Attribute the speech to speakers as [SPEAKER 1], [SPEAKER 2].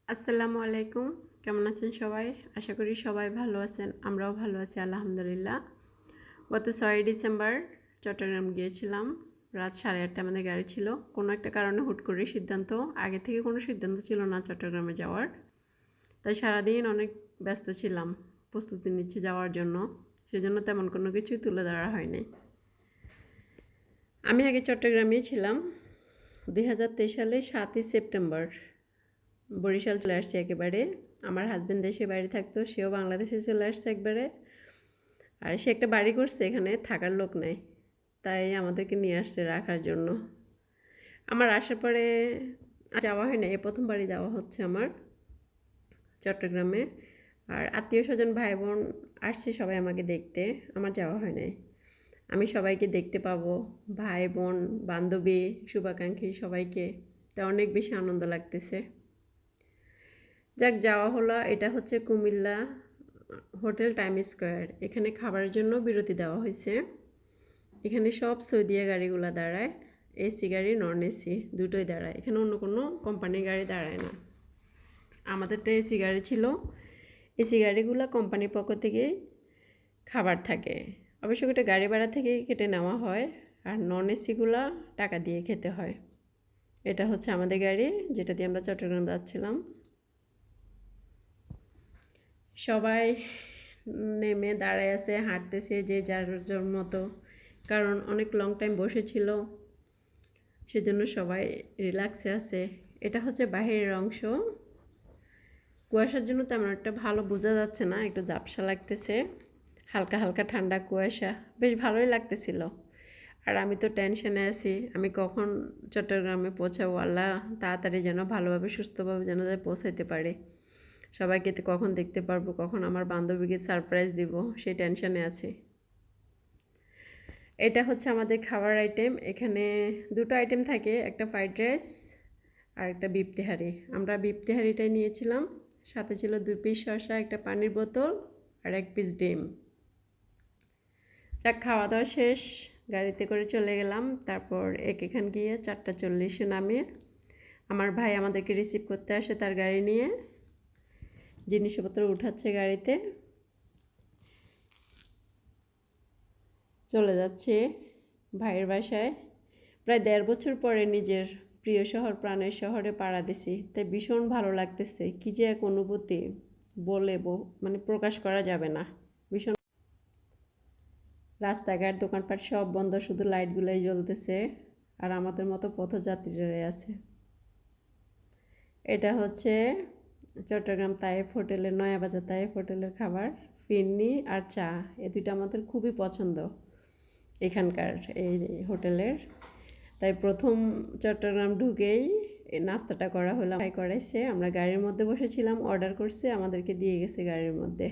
[SPEAKER 1] আসসালামু আলাইকুম। কেমন আছেন সবাই? আশা করি সবাই ভালো আছেন। আমরাও ভালো আছি আলহামদুলিল্লাহ। গত 6 ডিসেম্বর চট্টগ্রাম গিয়েছিলাম। রাত 8:30 আমাদের গাড়ি ছিল। কোনো একটা কারণে হুট করে সিদ্ধান্ত, আগে থেকে কোনো সিদ্ধান্ত ছিল না চট্টগ্রামে যাওয়ার। তাই সারাদিন অনেক ব্যস্ত ছিলাম প্রস্তুতি নিচ্ছি যাওয়ার জন্য। সেজন্য তেমন কোনো কিছুই তুলে ধরা হয়নি। আমি আগে চট্টগ্রামেই ছিলাম। 2023 সালে 7ই সেপ্টেম্বর বরিশাল চলে আসছি একেবারে। আমার হাজব্যান্ড দেশে বাইরে থাকতো, সেও বাংলাদেশে চলে আসছে একবারে। আর সে একটা বাড়ি করছে, এখানে থাকার লোক নেই, তাই আমাদেরকে নিয়ে আসছে রাখার জন্য। আমার আসার পরে যাওয়া হয় না, এ প্রথমবারই যাওয়া হচ্ছে আমার চট্টগ্রামে। আর আত্মীয় স্বজন ভাই বোন আসছে সবাই আমাকে দেখতে, আমার যাওয়া হয় নাই। আমি সবাইকে দেখতে পাবো, ভাই বোন বান্ধবী শুভাকাঙ্ক্ষী সবাইকে, তা অনেক বেশি আনন্দ লাগতেছে। যাক, যাওয়া হলো। এটা হচ্ছে কুমিল্লা হোটেল টাইম স্কোয়ার। এখানে খাবারের জন্য বিরতি দেওয়া হয়েছে। এখানে সব সৌদিয়া গাড়িগুলো দাঁড়ায়, এসি গাড়ি নন এসি দুটোই দাঁড়ায়। এখানে অন্য কোনো কোম্পানির গাড়ি দাঁড়ায় না। আমাদেরটা এসি গাড়ি ছিল। এসি গাড়িগুলো কোম্পানির পক্ষ থেকেই খাবার থাকে, অবশ্য এটা গাড়ি ভাড়া থেকেই কেটে নেওয়া হয়। আর নন এসিগুলো টাকা দিয়ে খেতে হয়। এটা হচ্ছে আমাদের গাড়ি, যেটা দিয়ে আমরা চট্টগ্রাম যাচ্ছিলাম। সবাই নেমে দাঁড়ায় আছে, হাঁটতেছে যে যার মতো, কারণ অনেক লং টাইম বসেছিল, সেজন্য সবাই রিল্যাক্সে আছে। এটা হচ্ছে বাহিরের অংশ। কুয়াশার জন্য তেমন একটা ভালো বোঝা যাচ্ছে না, একটু ঝাপসা লাগতেছে, হালকা হালকা ঠান্ডা কুয়াশা, বেশ ভালোই লাগতেছিল। আর আমি তো টেনশনে আছি, আমি কখন চট্টগ্রামে পৌঁছাবো, আল্লাহ তাড়াতাড়ি যেন ভালোভাবে সুস্থভাবে যেন পৌঁছাইতে পারে। সবাইকে কখন দেখতে পারবো, কখন আমার বান্ধবীকে সারপ্রাইজ দিব, সেই টেনশনে আছি। এটা হচ্ছে আমাদের খাবার আইটেম। এখানে দুটো আইটেম থাকে, একটা ফ্রাইড রাইস আর একটা বিফ তেহারি। আমরা বিফ তেহারিটাই নিয়েছিলাম, সাথে ছিল 2 পিস শসা, একটা পানির বোতল আর 1 পিস ডিম। যাক, খাওয়া দাওয়া শেষ, গাড়িতে করে চলে গেলাম। তারপর এখান গিয়ে 4:40 নামে আমার ভাই আমাদেরকে রিসিভ করতে আসে তার গাড়ি নিয়ে, জিনিসপত্র উঠাচ্ছে গাড়িতে। চলে যাচ্ছে ভাইয়ের বাসায়। প্রায় 1.5 বছর পরে নিজের প্রিয় শহর, প্রাণের শহরে পাড়া দিছি, তাই ভীষণ ভালো লাগতেছে। কী যে এক অনুভূতি, বলে মানে প্রকাশ করা যাবে না। ভীষণ। রাস্তাঘাট দোকানপাট সব বন্ধ, শুধু লাইটগুলোই জ্বলতেছে, আর আমাদের মতো পথযাত্রীরাই আছে। এটা হচ্ছে চট্টগ্রাম তায়েফ হোটেলের, নয়াবাজার তায়েফ হোটেলের খাবার। ফিরনি আর চা, এ দুইটা আমাদের খুবই পছন্দ এখানকার এই হোটেলের। তাই প্রথম চট্টগ্রাম ঢুকেই এই নাস্তাটা করা হলো। ভাই করাইছে, আমরা গাড়ির মধ্যে বসেছিলাম, অর্ডার করছে, আমাদেরকে দিয়ে গেছে গাড়ির মধ্যে।